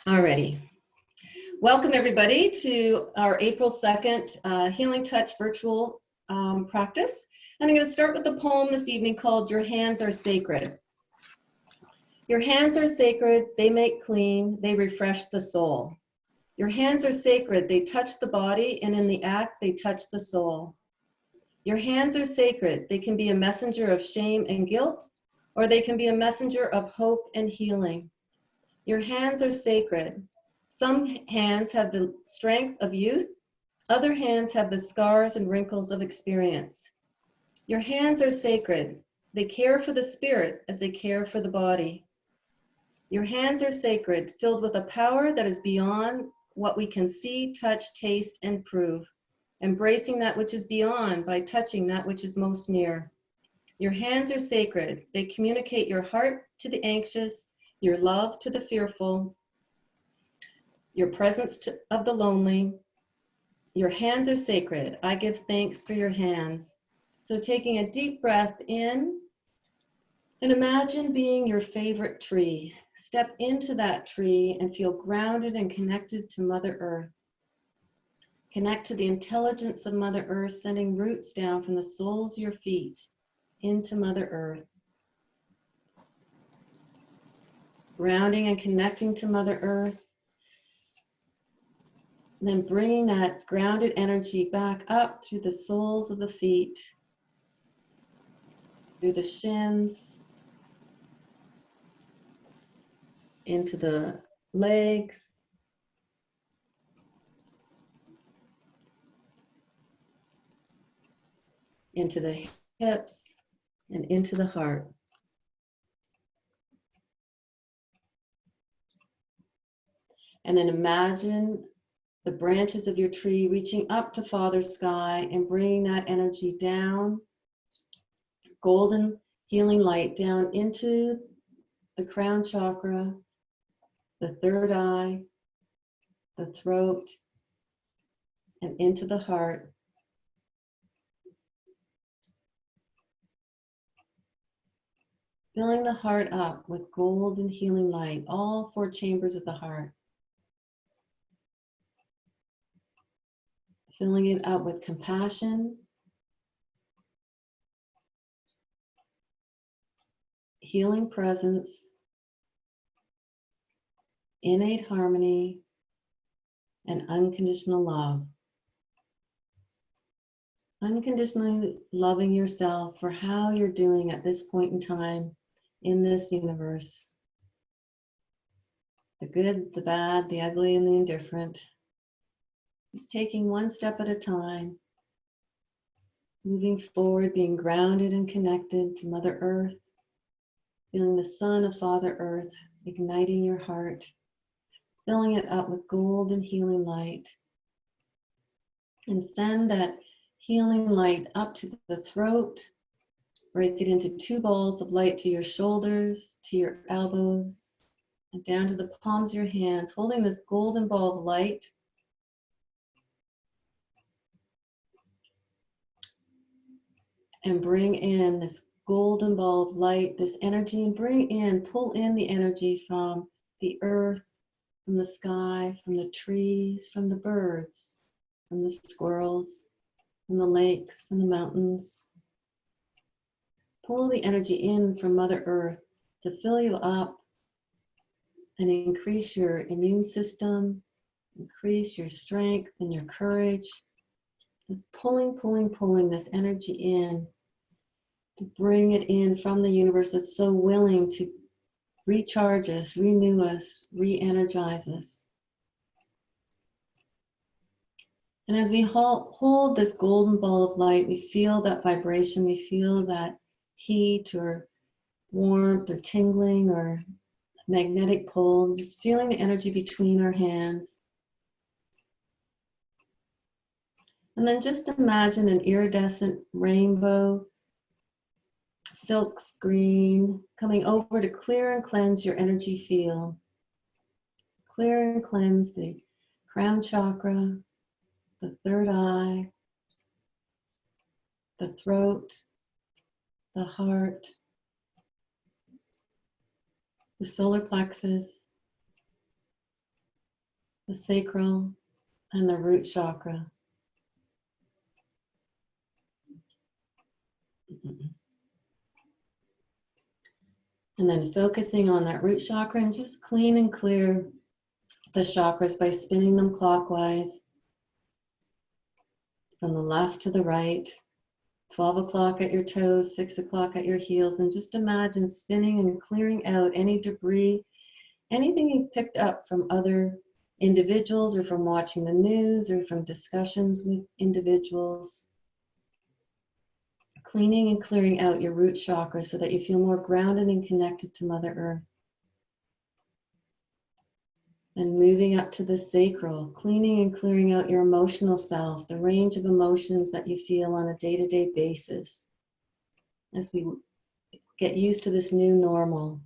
Alrighty. Welcome everybody to our April 2nd Healing Touch virtual practice. And I'm going to start with the poem this evening called Your Hands Are Sacred. Your hands are sacred, they make clean, they refresh the soul. Your hands are sacred, they touch the body, and in the act they touch the soul. Your hands are sacred, they can be a messenger of shame and guilt, or they can be a messenger of hope and healing. Your hands are sacred. Some hands have the strength of youth, other hands have the scars and wrinkles of experience. Your hands are sacred. They care for the spirit as they care for the body. Your hands are sacred, filled with a power that is beyond what we can see, touch, taste, and prove, embracing that which is beyond by touching that which is most near. Your hands are sacred. They communicate your heart to the anxious, your love to the fearful, your presence of the lonely. Your hands are sacred. I give thanks for your hands. So taking a deep breath in, and imagine being your favorite tree. Step into that tree and feel grounded and connected to Mother Earth. Connect to the intelligence of Mother Earth, sending roots down from the soles of your feet into Mother Earth. Grounding and connecting to Mother Earth. And then bringing that grounded energy back up through the soles of the feet, through the shins, into the legs, into the hips, and into the heart. And then imagine the branches of your tree reaching up to Father Sky and bringing that energy down, golden healing light down into the crown chakra, the third eye, the throat, and into the heart. Filling the heart up with golden healing light, all four chambers of the heart. Filling it up with compassion, healing presence, innate harmony, and unconditional love. Unconditionally loving yourself for how you're doing at this point in time in this universe. The good, the bad, the ugly, and the indifferent. Just taking one step at a time, moving forward, being grounded and connected to Mother Earth, feeling the sun of Father Earth igniting your heart, filling it up with golden healing light, and send that healing light up to the throat. Break it into two balls of light to your shoulders, to your elbows, and down to the palms of your hands, holding this golden ball of light. And bring in this golden ball of light, this energy, and pull in the energy from the earth, from the sky, from the trees, from the birds, from the squirrels, from the lakes, from the mountains. Pull the energy in from Mother Earth to fill you up and increase your immune system, increase your strength and your courage. Just pulling this energy in, to bring it in from the universe that's so willing to recharge us, renew us, re-energize us. And as we hold this golden ball of light, we feel that vibration, we feel that heat or warmth or tingling or magnetic pull, just feeling the energy between our hands. And then just imagine an iridescent rainbow, silk screen, coming over to clear and cleanse your energy field. Clear and cleanse the crown chakra, the third eye, the throat, the heart, the solar plexus, the sacral, and the root chakra. And then focusing on that root chakra and just clean and clear the chakras by spinning them clockwise from the left to the right, 12 o'clock at your toes, 6 o'clock at your heels, and just imagine spinning and clearing out any debris, anything you've picked up from other individuals or from watching the news or from discussions with individuals. Cleaning and clearing out your root chakra so that you feel more grounded and connected to Mother Earth. And moving up to the sacral, cleaning and clearing out your emotional self, the range of emotions that you feel on a day-to-day basis as we get used to this new normal.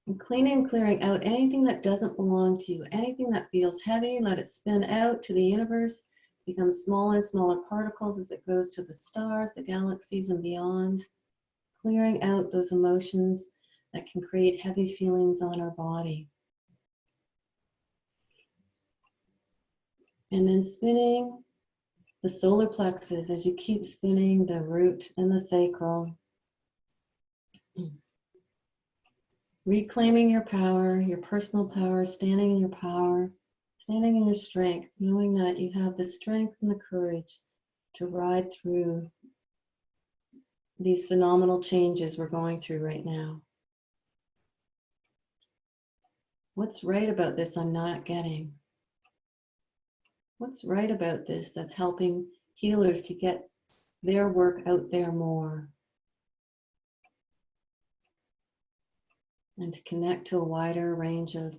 And cleaning and clearing out anything that doesn't belong to you, anything that feels heavy, let it spin out to the universe, become smaller and smaller particles as it goes to the stars, the galaxies, and beyond. Clearing out those emotions that can create heavy feelings on our body. And then spinning the solar plexus as you keep spinning the root and the sacral. Reclaiming your power, your personal power, standing in your power, standing in your strength, knowing that you have the strength and the courage to ride through these phenomenal changes we're going through right now. What's right about this I'm not getting? What's right about this that's helping healers to get their work out there more and to connect to a wider range of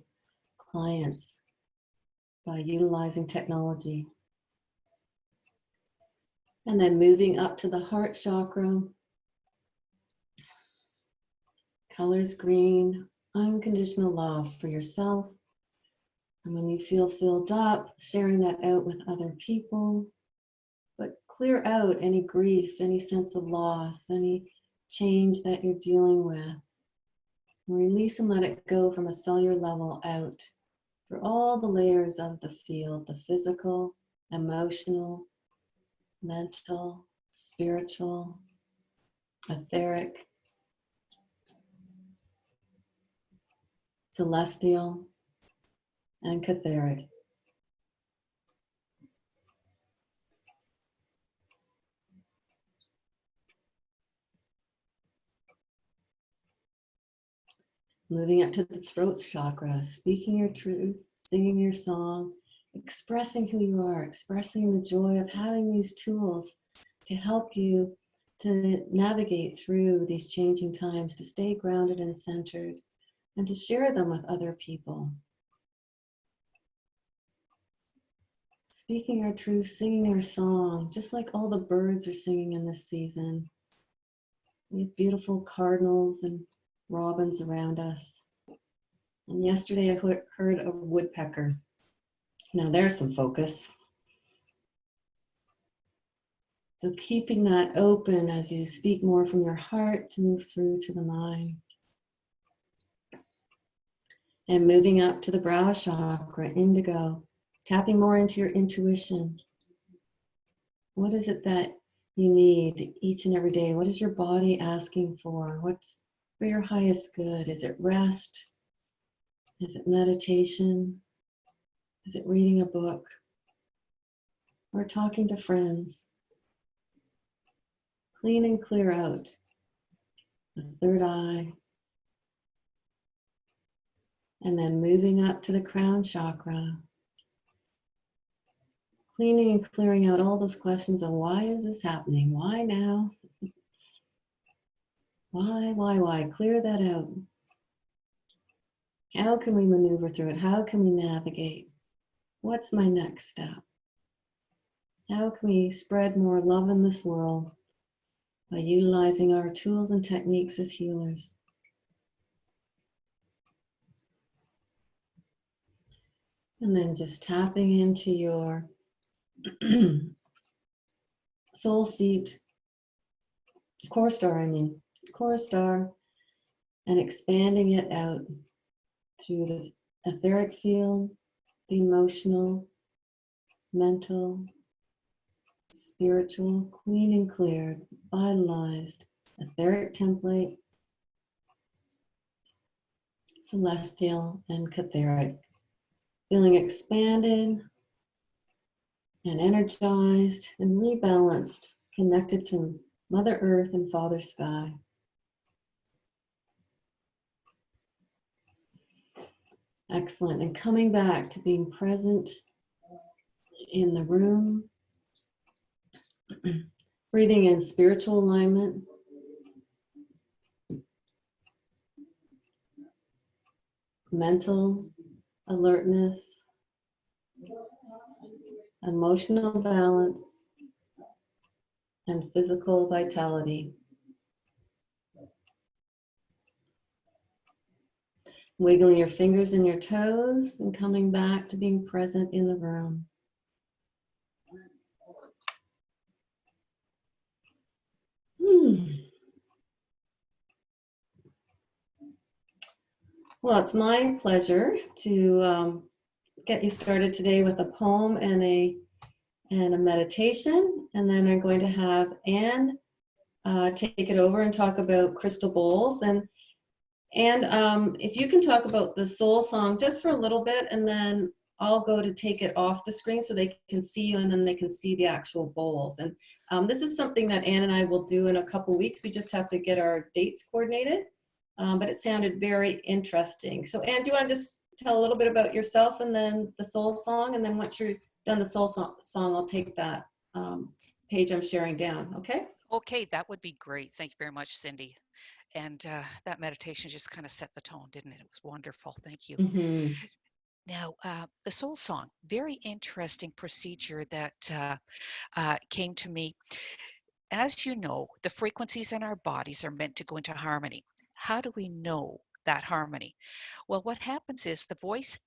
clients by utilizing technology? And then moving up to the heart chakra, colors green, unconditional love for yourself. And when you feel filled up, sharing that out with other people, but clear out any grief, any sense of loss, any change that you're dealing with. Release and let it go from a cellular level out through all the layers of the field, the physical, emotional, mental, spiritual, etheric, celestial, and catheric. Moving up to the throat chakra, speaking your truth, singing your song, expressing who you are, expressing the joy of having these tools to help you to navigate through these changing times, to stay grounded and centered, and to share them with other people. Speaking our truth, singing our song, just like all the birds are singing in this season. We have beautiful cardinals and robins around us. And yesterday I heard a woodpecker. Now there's some focus. So keeping that open as you speak more from your heart to move through to the mind. And moving up to the brow chakra, indigo, tapping more into your intuition. What is it that you need each and every day? What is your body asking for? What's for your highest good? Is it rest? Is it meditation? Is it reading a book? Or talking to friends? Clean and clear out the third eye. And then moving up to the crown chakra. Cleaning and clearing out all those questions of why is this happening? Why now? Why? Clear that out. How can we maneuver through it? How can we navigate? What's my next step? How can we spread more love in this world by utilizing our tools and techniques as healers? And then just tapping into your soul seat, core star, and expanding it out through the etheric field, the emotional, mental, spiritual, clean and cleared, vitalized, etheric template, celestial, and catheric. Feeling expanded and energized and rebalanced, connected to Mother Earth and Father Sky. Excellent. And coming back to being present in the room, breathing in spiritual alignment, mental alertness, emotional balance, and physical vitality. Wiggling your fingers and your toes and coming back to being present in the room. Well, it's my pleasure to get you started today with a poem and a meditation, and then I'm going to have Ann take it over and talk about crystal bowls. And if you can talk about the soul song just for a little bit, and then I'll go to take it off the screen so they can see you, and then they can see the actual bowls. And this is something that Ann and I will do in a couple weeks. We just have to get our dates coordinated, but it sounded very interesting. So Ann, do you want to just tell a little bit about yourself and then the soul song? And then once you're done the soul song, I'll take that page I'm sharing down, okay? Okay, that would be great. Thank you very much, Cindy. And that meditation just kind of set the tone, didn't it? It was wonderful. Thank you. Mm-hmm. Now, the soul song, very interesting procedure that came to me. As you know, the frequencies in our bodies are meant to go into harmony. How do we know that harmony? Well, what happens is the voice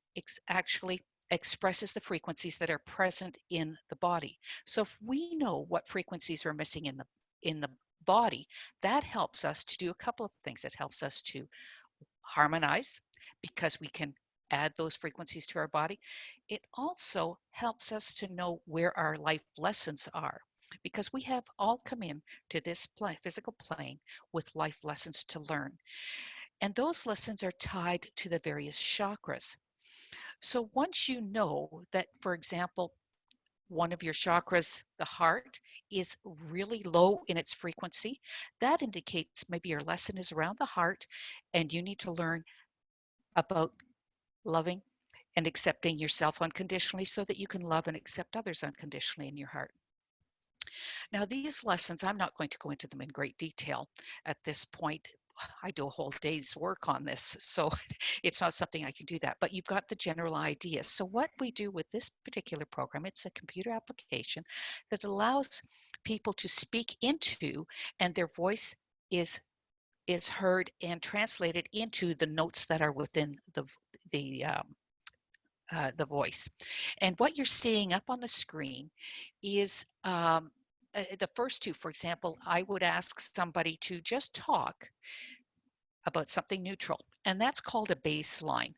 actually expresses the frequencies that are present in the body. So if we know what frequencies are missing in the body, that helps us to do a couple of things. It helps us to harmonize because we can add those frequencies to our body. It also helps us to know where our life lessons are, because we have all come in to this physical plane with life lessons to learn. And those lessons are tied to the various chakras. So once you know that, for example, one of your chakras, the heart, is really low in its frequency, that indicates maybe your lesson is around the heart and you need to learn about loving and accepting yourself unconditionally so that you can love and accept others unconditionally in your heart. Now, these lessons, I'm not going to go into them in great detail at this point. I do a whole day's work on this, so it's not something I can do that, but you've got the general idea. So what we do with this particular program, it's a computer application that allows people to speak into, and their voice is heard and translated into the notes that are within the voice. And what you're seeing up on the screen is the first two. For example, I would ask somebody to just talk about something neutral, and that's called a baseline.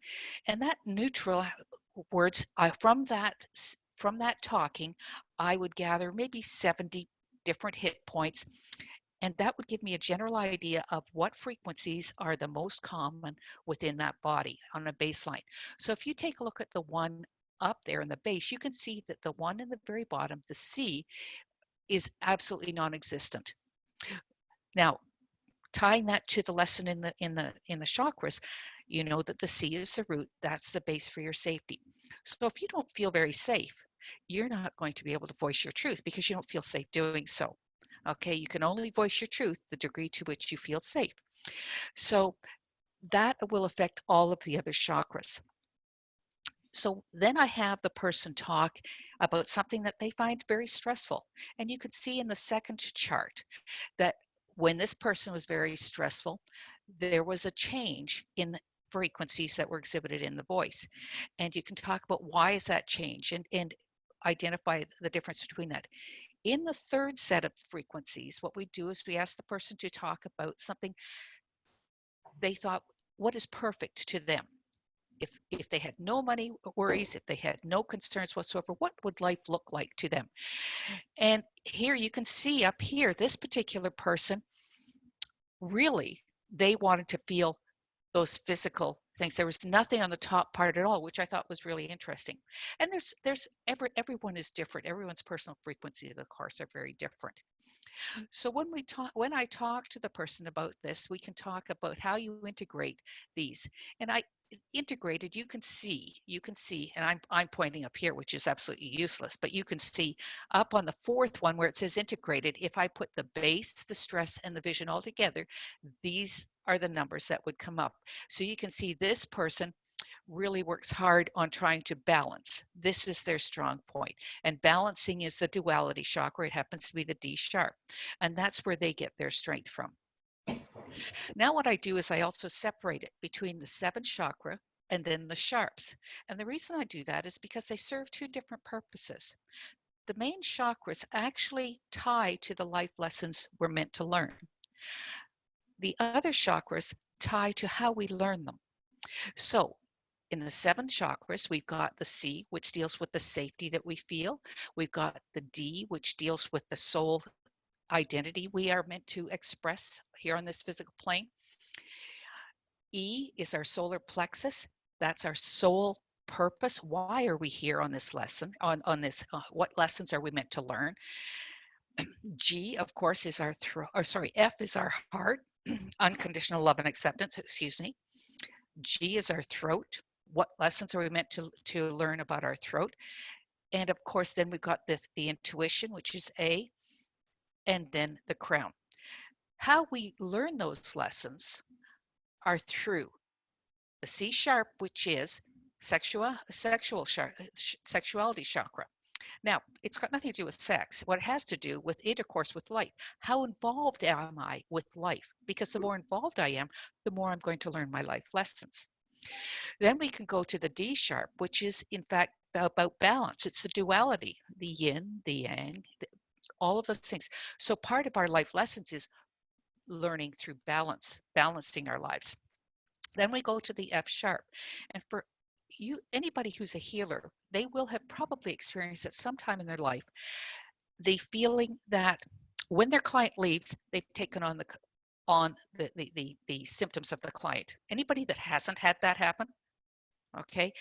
And that neutral words, from that talking, I would gather maybe 70 different hit points, and that would give me a general idea of what frequencies are the most common within that body on a baseline. So if you take a look at the one up there in the base, you can see that the one in the very bottom, the C, is absolutely non-existent. Now, tying that to the lesson in the chakras, you know that the C is the root, that's the base for your safety. So if you don't feel very safe, you're not going to be able to voice your truth because you don't feel safe doing so. Okay, you can only voice your truth the degree to which you feel safe. So that will affect all of the other chakras. So then I have the person talk about something that they find very stressful. And you could see in the second chart that when this person was very stressful, there was a change in the frequencies that were exhibited in the voice. And you can talk about why is that change and identify the difference between that. In the third set of frequencies, what we do is we ask the person to talk about something they thought, what is perfect to them. If they had no money worries, if they had no concerns whatsoever, what would life look like to them? And here you can see up here, this particular person, really, they wanted to feel those physical things. There was nothing on the top part at all, which I thought was really interesting. And everyone is different. Everyone's personal frequencies, of course, are very different. So when I talk to the person about this, we can talk about how you integrate these. And I integrated, you can see, and I'm pointing up here, which is absolutely useless, but you can see up on the fourth one where it says integrated, if I put the base, the stress, and the vision all together, these are the numbers that would come up. So you can see this person really works hard on trying to balance. This is their strong point. And balancing is the duality chakra. It happens to be the D sharp. And that's where they get their strength from. Now what I do is I also separate it between the seventh chakra and then the sharps. And the reason I do that is because they serve two different purposes. The main chakras actually tie to the life lessons we're meant to learn. The other chakras tie to how we learn them. So in the seven chakras, we've got the C, which deals with the safety that we feel. We've got the D, which deals with the soul identity we are meant to express here on this physical plane. E is our solar plexus. That's our soul purpose. Why are we here on this lesson? On this, what lessons are we meant to learn? G, of course, is our throat. Or sorry, F is our heart. Unconditional love and acceptance. Excuse me. G is our throat. What lessons are we meant to learn about our throat? And of course, then we've got the intuition, which is A, and then the crown. How we learn those lessons are through the C sharp, which is sexuality chakra. Now, it's got nothing to do with sex. What it has to do with intercourse with life. How involved am I with life? Because the more involved I am, the more I'm going to learn my life lessons. Then we can go to the D sharp, which is in fact about balance. It's the duality, the yin, the yang, all of those things. So part of our life lessons is learning through balance, balancing our lives. Then we go to the F sharp. And for you, anybody who's a healer, they will have probably experienced at some time in their life the feeling that when their client leaves, they've taken on the symptoms of the client. Anybody that hasn't had that happen? Okay.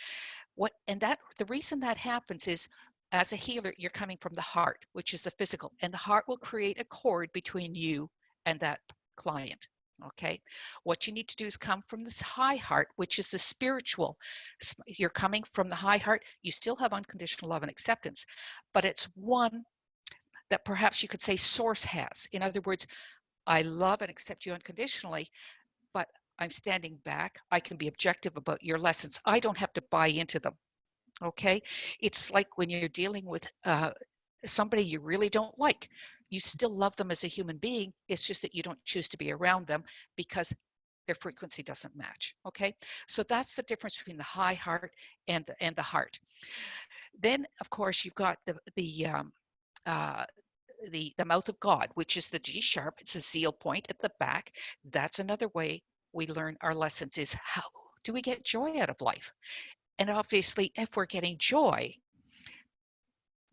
The reason that happens is, as a healer, you're coming from the heart, which is the physical, and the heart will create a cord between you and that client. Okay. What you need to do is come from this high heart, which is the spiritual. You're coming from the high heart. You still have unconditional love and acceptance, but it's one that perhaps you could say source has. In other words, I love and accept you unconditionally, but I'm standing back. I can be objective about your lessons. I don't have to buy into them. Okay. It's like when you're dealing with somebody you really don't like. You still love them as a human being. It's just that you don't choose to be around them because their frequency doesn't match. Okay. So that's the difference between the high heart and the heart. Then, of course, you've got the mouth of God, which is the G sharp. It's a zeal point at the back. That's another way we learn our lessons, is how do we get joy out of life? And obviously, if we're getting joy,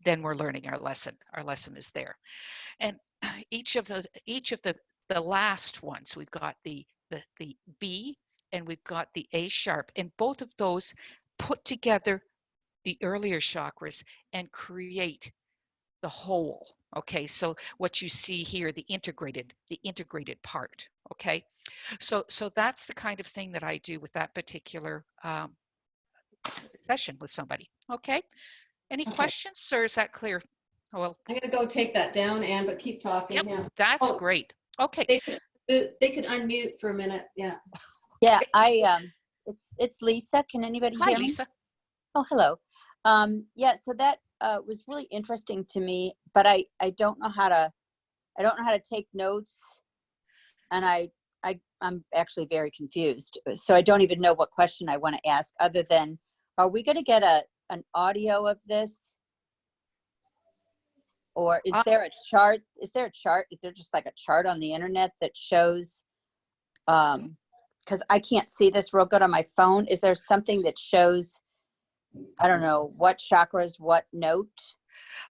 then we're learning our lesson. Our lesson is there. And each of the last ones, we've got the B and we've got the A sharp, and both of those put together the earlier chakras and create the whole. Okay, so what you see here, the integrated part. Okay, so that's the kind of thing that I do with that particular session with somebody. Okay, any Okay. questions, or is that clear? Oh, well, I'm gonna go take that down, Ann, but keep talking. yep, Yeah. that's Oh, great. Okay. they could unmute for a minute. Yeah. Yeah, it's Lisa. Can anybody Hi, hear me? Lisa. Oh, hello. Yeah, so that was really interesting to me, but I don't know how to take notes, and I'm actually very confused. So I don't even know what question I want to ask, other than, are we going to get an audio of this? Or is there a chart? Is there a chart? Is there just like a chart on the internet that shows kind because I can't see this real good on my phone. Is there something that shows, I don't know, what chakras, what note?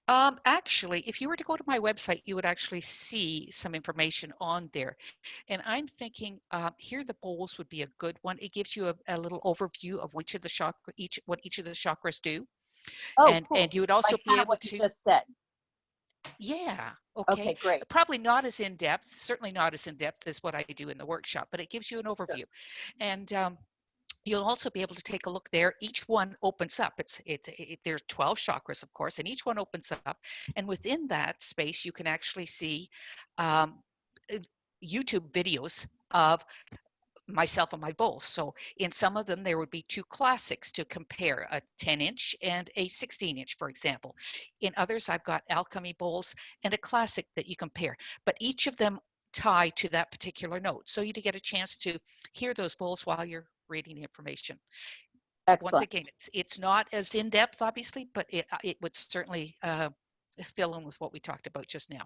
Actually, if you were to go to my website, you would actually see some information on there. And I'm thinking here the bowls would be a good one. It gives you a little overview of which of the chakra, what each of the chakras do. Oh, And cool. you would also Like be kind of able what you to, just said. yeah, Okay, okay. great. Probably not as in depth, certainly not as in depth as what I do in the workshop, but it gives you an Sure. overview. And you'll also be able to take a look there. Each one opens up. There's 12 chakras, of course, and each one opens up. And within that space, you can actually see um, YouTube videos of myself and my bowls. So in some of them, there would be two classics to compare, a 10-inch and a 16-inch, for example. In others, I've got alchemy bowls and a classic that you compare, but each of them tie to that particular note. So you get a chance to hear those bowls while you're reading the information. Once Excellent. again, it's not as in-depth, obviously, but it would certainly fill in with what we talked about just now.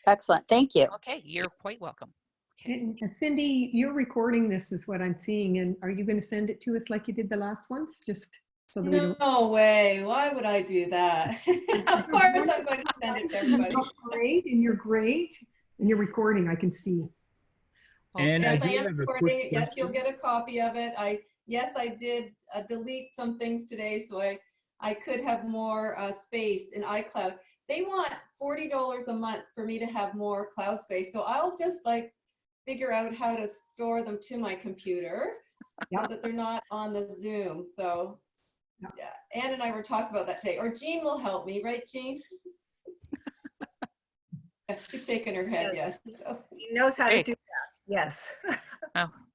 Excellent. Thank you. Okay, you're quite welcome. Okay. And Cindy, you're recording this is what I'm seeing. And are you going to send it to us like you did the last ones? Just so that we don't. No way. Why would I do that? Of course I'm going to send it to everybody. You look great, and you're great. And you're recording, I can see. And Okay. Yes, I do am have a quick recording it. Yes, you'll question. get a copy of it. Yes, I did delete some things today, so I could have more space in iCloud. They want $40 a month for me to have more cloud space, so I'll just like figure out how to store them to my computer so that they're not on the Zoom. So yeah, Ann and I were talking about that today. Or Jean will help me, right, Jean? She's shaking her head, yes. So. He knows how Hey. to do that. Yes.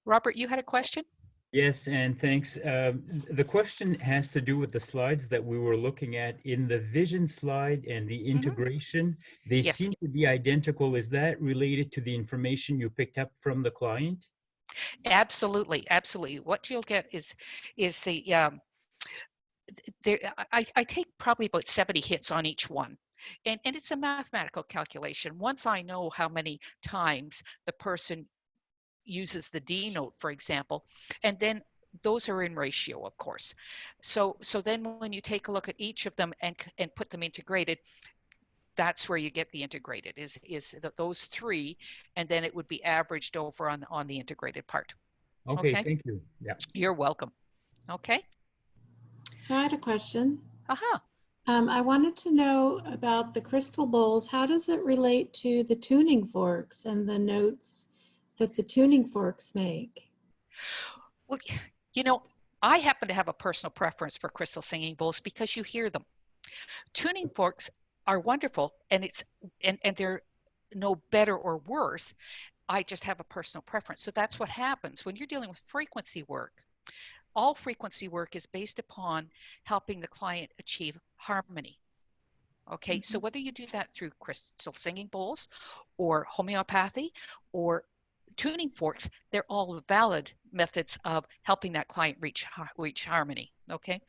Robert, you had a question? Yes, and thanks. The question has to do with the slides that we were looking at in the vision slide and the integration. They Yes. seem to be identical. Is that related to the information you picked up from the client? Absolutely, absolutely. What you'll get is the I take probably about 70 hits on each one. And it's a mathematical calculation. Once I know how many times the person uses the D note, for example, and then those are in ratio, of course. So then when you take a look at each of them and put them integrated, that's where you get the integrated is those three, and then it would be averaged over on the integrated part. Okay, Okay. thank you. Yeah. You're welcome. Okay. So I had a question. Aha. I wanted to know about the crystal bowls. How does it relate to the tuning forks and the notes that the tuning forks make? Well, you know, I happen to have a personal preference for crystal singing bowls because you hear them. Tuning forks are wonderful, and they're no better or worse. I just have a personal preference. So that's what happens when you're dealing with frequency work. All frequency work is based upon helping the client achieve harmony. Okay, so whether you do that through crystal singing bowls or homeopathy or tuning forks, they're all valid methods of helping that client reach harmony. Okay.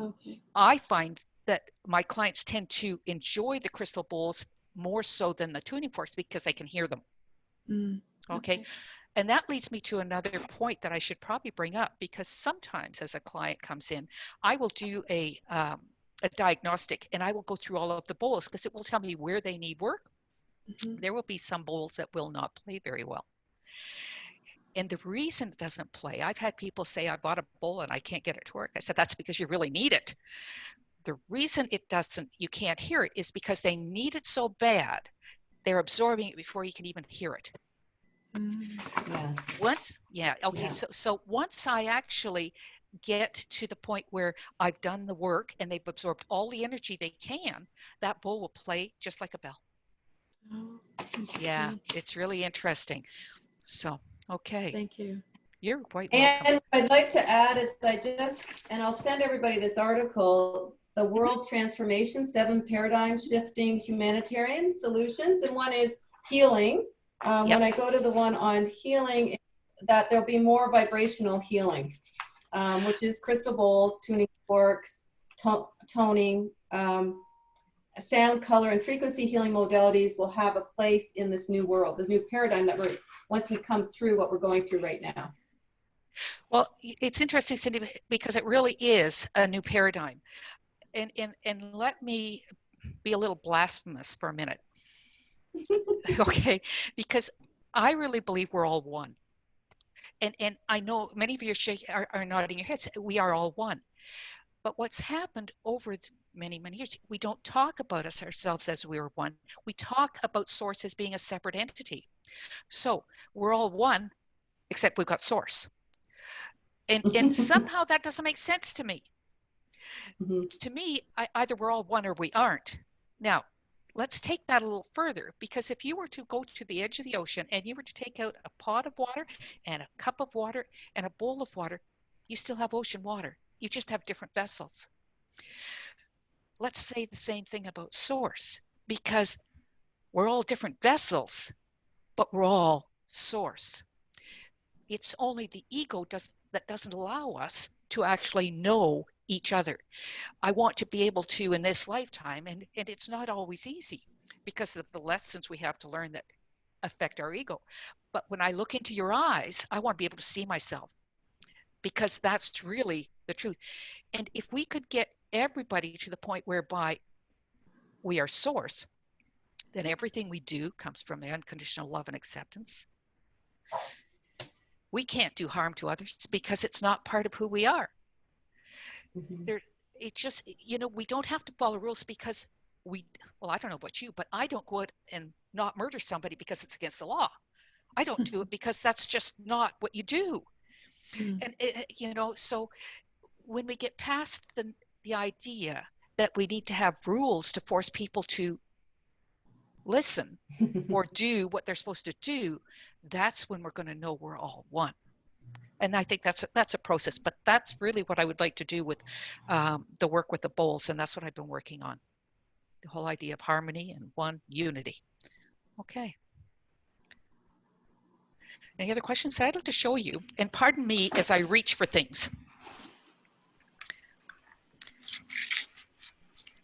Okay. I find that my clients tend to enjoy the crystal bowls more so than the tuning forks because they can hear them. Okay. And that leads me to another point that I should probably bring up, because sometimes as a client comes in, I will do a diagnostic and I will go through all of the bowls because it will tell me where they need work. There will be some bowls that will not play very well. And the reason it doesn't play, I've had people say, I bought a bowl and I can't get it to work. I said, that's because you really need it. The reason it doesn't, you can't hear it, is because they need it so bad, they're absorbing it before you can even hear it. Yes. So once I actually get to the point where I've done the work and they've absorbed all the energy they can, that bowl will play just like a bell. Oh, Yeah, it's really interesting. So, okay. Thank you. You're quite welcome. And I'd like to add is and I'll send everybody this article, The World Transformation, 7 Paradigm Shifting Humanitarian Solutions. And one is healing. When I go to the one on healing, that there'll be more vibrational healing, which is crystal bowls, tuning forks, toning, sound, color, and frequency healing modalities will have a place in this new world, this new paradigm that once we come through what we're going through right now. Well, it's interesting, Cindy, because it really is a new paradigm. And let me be a little blasphemous for a minute. Okay, because I really believe we're all one. And I know many of you are nodding your heads. We are all one. But what's happened over many, many years, we don't talk about ourselves as we are one. We talk about source as being a separate entity. So we're all one, except we've got source. And somehow that doesn't make sense to me. Mhm. To me, either we're all one or we aren't. Now, let's take that a little further, because if you were to go to the edge of the ocean and you were to take out a pot of water and a cup of water and a bowl of water, you still have ocean water. You just have different vessels. Let's say the same thing about source, because we're all different vessels, but we're all source. It's only the ego that doesn't allow us to actually know each other. I want to be able to in this lifetime, and it's not always easy because of the lessons we have to learn that affect our ego. But when I look into your eyes, I want to be able to see myself, because that's really the truth. And if we could get everybody to the point whereby we are source, then everything we do comes from unconditional love and acceptance. We can't do harm to others because it's not part of who we are. Mhm. It just, we don't have to follow rules because well, I don't know about you, but I don't go out and not murder somebody because it's against the law. I don't do it because that's just not what you do. Mm. And so when we get past the idea that we need to have rules to force people to listen or do what they're supposed to do, that's when we're going to know we're all one. And I think that's a process, but that's really what I would like to do with the work with the bowls, and that's what I've been working on, the whole idea of harmony and one unity. Okay. Any other questions that I'd like to show you? And pardon me as I reach for things.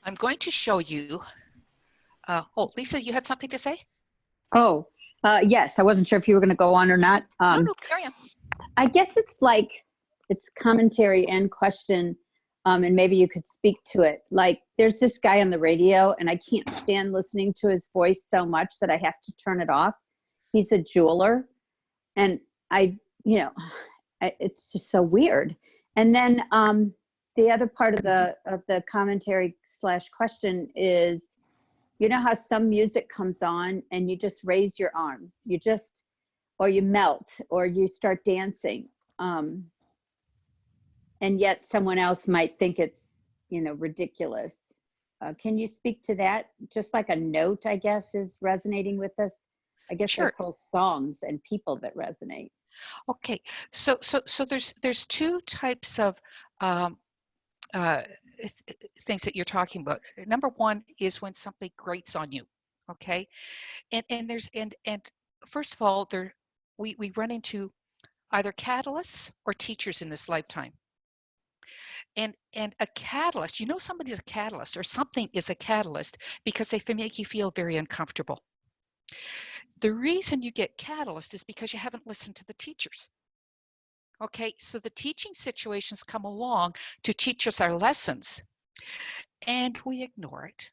I'm going to show you. Oh, Lisa, you had something to say? Oh, yes. I wasn't sure if you were going to go on or not. No, carry on. I guess it's commentary and question, and maybe you could speak to it. Like, there's this guy on the radio, and I can't stand listening to his voice so much that I have to turn it off. He's a jeweler, and it's just so weird. And then the other part of the commentary / question is, you know how some music comes on and you just raise your arms, or you melt, or you start dancing, and yet someone else might think it's ridiculous. Can you speak to that? Just like a note, I guess, is resonating with us. I guess Sure. there's whole songs and people that resonate. Okay, so there's two types of things that you're talking about. Number one is when something grates on you, okay, and first of all, we run into either catalysts or teachers in this lifetime. And a catalyst, somebody's a catalyst or something is a catalyst because they make you feel very uncomfortable. The reason you get catalyst is because you haven't listened to the teachers. Okay, so the teaching situations come along to teach us our lessons, and we ignore it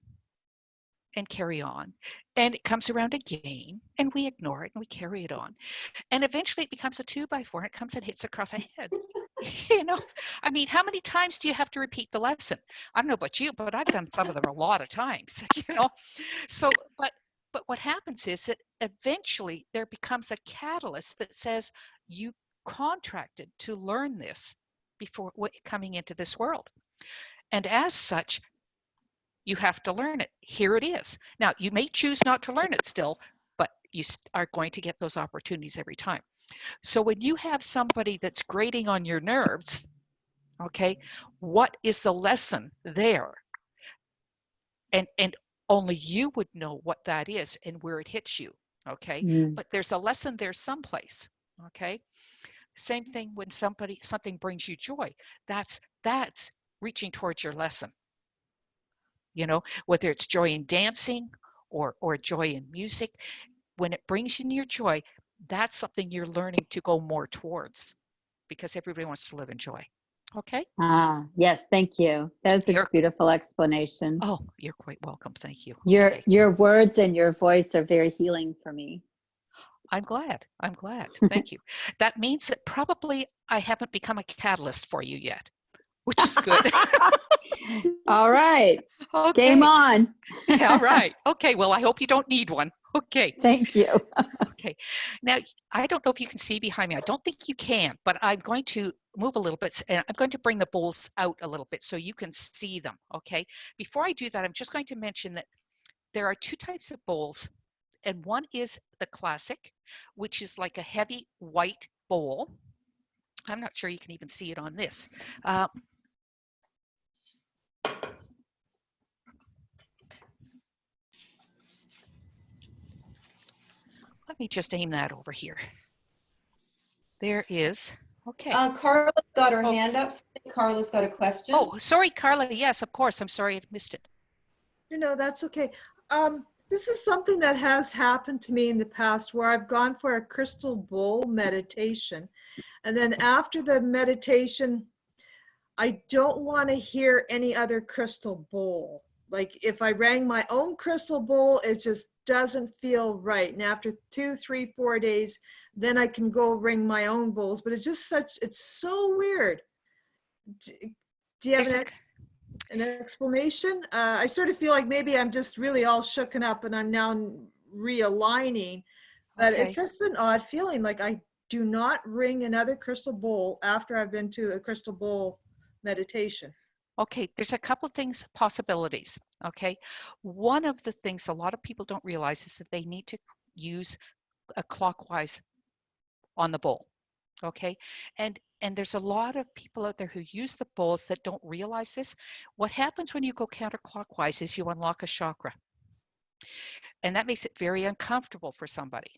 and carry on. And it comes around again, and we ignore it and we carry it on. And eventually it becomes a 2x4 and it comes and hits across our head. I mean, how many times do you have to repeat the lesson? I don't know about you, but I've done some of them a lot of times, So, but what happens is that eventually there becomes a catalyst that says you contracted to learn this before coming into this world. And as such, you have to learn it. Here it is. Now, you may choose not to learn it still, but you are going to get those opportunities every time. So when you have somebody that's grating on your nerves, okay, what is the lesson there? And only you would know what that is and where it hits you, okay? But there's a lesson there someplace, okay? Same thing when something brings you joy. That's reaching towards your lesson. Whether it's joy in dancing or joy in music, when it brings you your joy, that's something you're learning to go more towards. because everybody wants to live in joy. Okay? Ah, yes, thank you. That's a You're- beautiful explanation. Oh, you're quite welcome. Thank you. Your Okay. your words and your voice are very healing for me. I'm glad. I'm glad. Thank you. That means that probably I haven't become a catalyst for you yet, which is good. All right, Okay. game on. Yeah, all right. Okay. Well, I hope you don't need one. Okay. Thank you. Okay. Now, I don't know if you can see behind me. I don't think you can, but I'm going to move a little bit and I'm going to bring the bowls out a little bit so you can see them. Okay. Before I do that, I'm just going to mention that there are two types of bowls, and one is the classic, which is like a heavy white bowl. I'm not sure you can even see it on this. Let me just aim that over here. There is, okay. Carla's got her Okay. hand up. So I think Carla's got a question. Oh, sorry, Carla. Yes, of course. I'm sorry I missed it. No, that's okay. This is something that has happened to me in the past where I've gone for a crystal bowl meditation. And then after the meditation, I don't want to hear any other crystal bowl. Like if I rang my own crystal bowl, it just doesn't feel right. And after 2, 3, 4 days, then I can go ring my own bowls. But it's just it's so weird. Do you have an explanation? I sort of feel like maybe I'm just really all shooken up and I'm now realigning, but Okay. it's just an odd feeling. Like I do not ring another crystal bowl after I've been to a crystal bowl meditation. Okay, there's a couple of things, possibilities. Okay, one of the things a lot of people don't realize is that they need to use a clockwise on the bowl. Okay, and there's a lot of people out there who use the bowls that don't realize this. What happens when you go counterclockwise is you unlock a chakra, and that makes it very uncomfortable for somebody.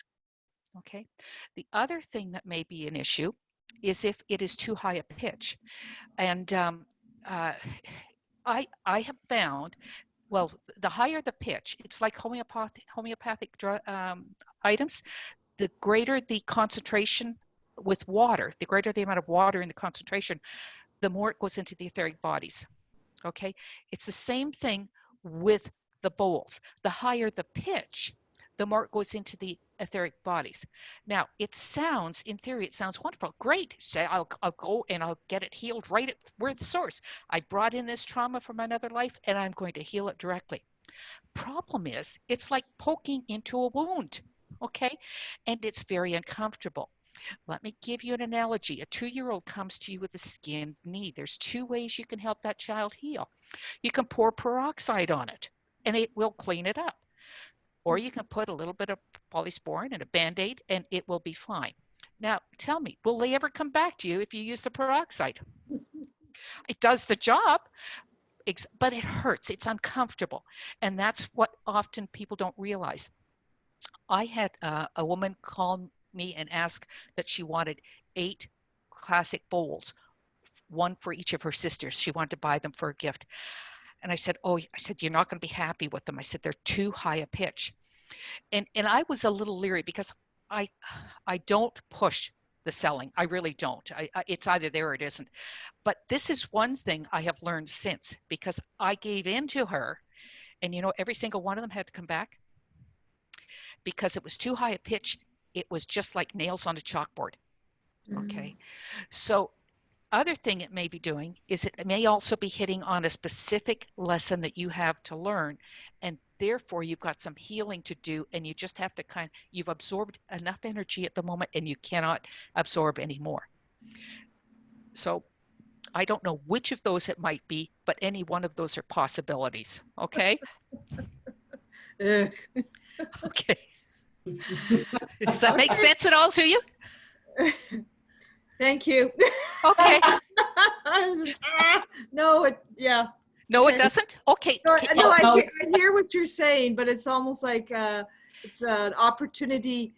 Okay, the other thing that may be an issue is if it is too high a pitch, and I have found, well, the higher the pitch, it's like homeopathic items. The greater the concentration with water, the greater the amount of water in the concentration, the more it goes into the etheric bodies. Okay, it's the same thing with the bowls. The higher the pitch, the more it goes into the etheric bodies. Now, it sounds, in theory, it sounds wonderful. Great. Say, I'll go and I'll get it healed right at where the source. I brought in this trauma from another life and I'm going to heal it directly. Problem is, it's like poking into a wound, okay? And it's very uncomfortable. Let me give you an analogy. A 2-year-old comes to you with a skinned knee. There's 2 ways you can help that child heal. You can pour peroxide on it and it will clean it up. Or you can put a little bit of polysporin and a Band-Aid and it will be fine. Now, tell me, will they ever come back to you if you use the peroxide? It does the job, but it hurts. It's uncomfortable. And that's what often people don't realize. I had a woman call me and ask that she wanted 8 classic bowls, one for each of her sisters. She wanted to buy them for a gift. And I said, you're not going to be happy with them. I said, they're too high a pitch. And I was a little leery because I don't push the selling. I really don't. It's either there or it isn't. But this is one thing I have learned since, because I gave in to her, and every single one of them had to come back because it was too high a pitch. It was just like nails on a chalkboard. Okay. So other thing it may be doing is it may also be hitting on a specific lesson that you have to learn, and therefore you've got some healing to do, and you just have to you've absorbed enough energy at the moment and you cannot absorb any more. So I don't know which of those it might be, but any one of those are possibilities. Okay. Ugh. Okay. Does that make sense at all to you? Thank you. Okay. No, No, Okay. it doesn't. Okay. No, Can- no, I hear what you're saying, but it's almost like it's an opportunity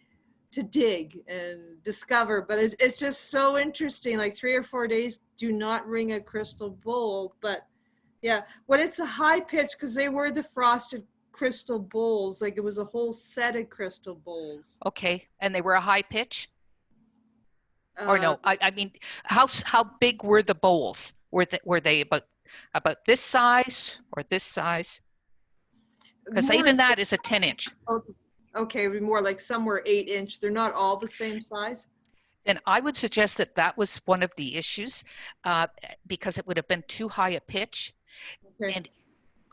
to dig and discover. But it's just so interesting. Like 3 or 4 days, do not ring a crystal bowl. But yeah, when it's a high pitch, because they were the frosted crystal bowls, like it was a whole set of crystal bowls. Okay. And they were a high pitch? Or no, I mean, how big were the bowls? Were they about this size or this size? Because More, even that is a 10-inch. okay, more like somewhere 8-inch. They're not all the same size. Then I would suggest that that was one of the issues, because it would have been too high a pitch. Okay. And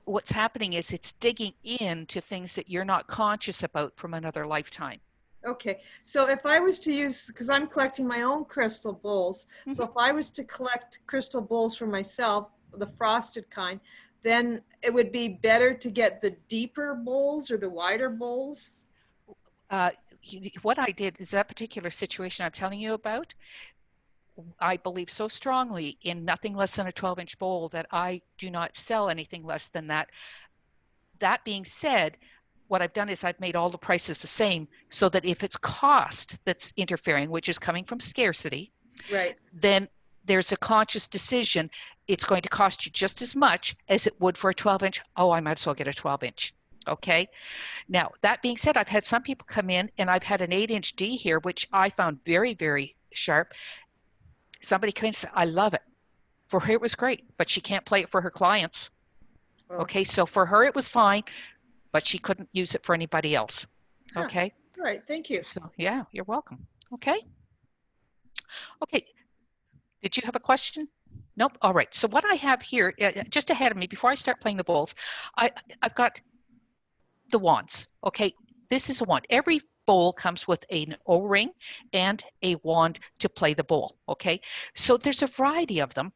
what's happening is it's digging into things that you're not conscious about from another lifetime. Okay, so if I was to use, because I'm collecting my own crystal bowls, so if I was to collect crystal bowls for myself, the frosted kind, then it would be better to get the deeper bowls or the wider bowls. What I did is that particular situation I'm telling you about, I believe so strongly in nothing less than a 12-inch bowl that I do not sell anything less than that. That being said, what I've done is I've made all the prices the same so that if it's cost that's interfering, which is coming from scarcity, Right. then there's a conscious decision. It's going to cost you just as much as it would for a 12-inch. Oh, I might as well get a 12-inch. Okay. Now, that being said, I've had some people come in and I've had an 8-inch D here, which I found very, very sharp. Somebody came and said, I love it. For her, it was great, but she can't play it for her clients. Oh. Okay. So for her, it was fine, but she couldn't use it for anybody else. Huh. Okay. All right, thank you. So yeah, you're welcome. Okay. Okay. Did you have a question? Nope. All right. So what I have here, just ahead of me, before I start playing the bowls, I've got the wands. Okay. This is a wand. Every bowl comes with an O-ring and a wand to play the bowl. Okay. So there's a variety of them.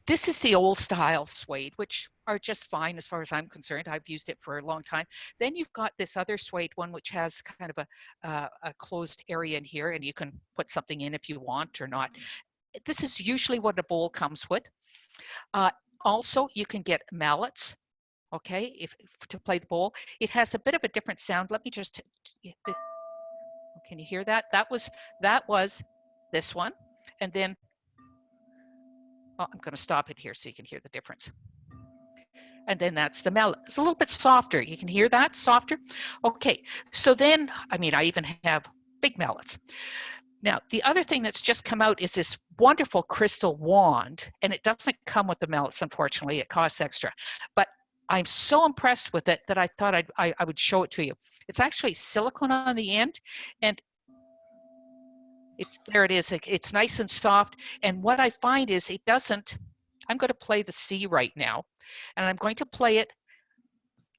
This is the old style suede, which are just fine as far as I'm concerned. I've used it for a long time. Then you've got this other suede one, which has kind of a closed area in here, and you can put something in if you want or not. This is usually what a bowl comes with. Also, you can get mallets, okay, if to play the bowl. It has a bit of a different sound. Let me just, can you hear that? That was this one. And then, oh, I'm going to stop it here so you can hear the difference. And then that's the mallet. It's a little bit softer. You can hear that, softer. Okay, so then, I mean, I even have big mallets. Now, the other thing that's just come out is this wonderful crystal wand, and it doesn't come with the mallets, unfortunately. It costs extra. But I'm so impressed with it that I thought I would show it to you. It's actually silicone on the end, and there it is. It's nice and soft. And what I find is it doesn't, I'm going to play the C right now, and I'm going to play it.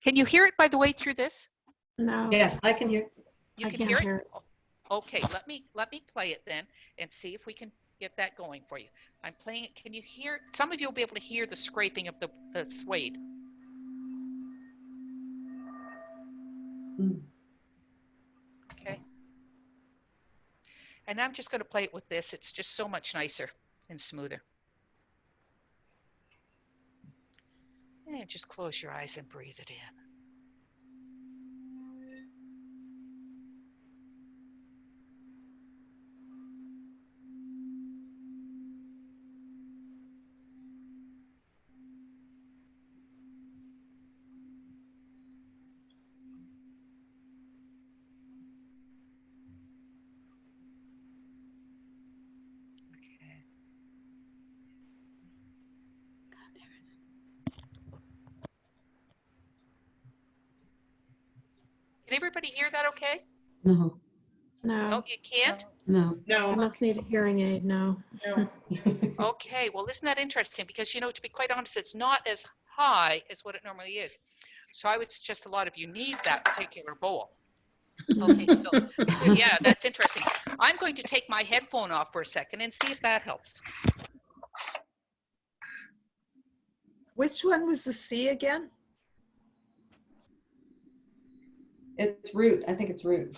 Can you hear it, by the way, through this? No, Yes, I can hear. You I can can't hear hear it? Okay, let me play it then and see if we can get that going for you. I'm playing it. Can you hear? Some of you will be able to hear the scraping of the suede. Okay. And I'm just going to play it with this. It's just so much nicer and smoother. And just close your eyes and breathe it in. Okay. Can everybody hear that okay? No, No, no. you can't? no. I must need a hearing aid. No. Okay, well, isn't that interesting? Because, you know, to be quite honest, it's not as high as what it normally is. So I would suggest a lot of you need that particular bowl. Okay, so yeah, that's interesting. I'm going to take my headphone off for a second and see if that helps. Which one was the C again? It's root. I think it's root.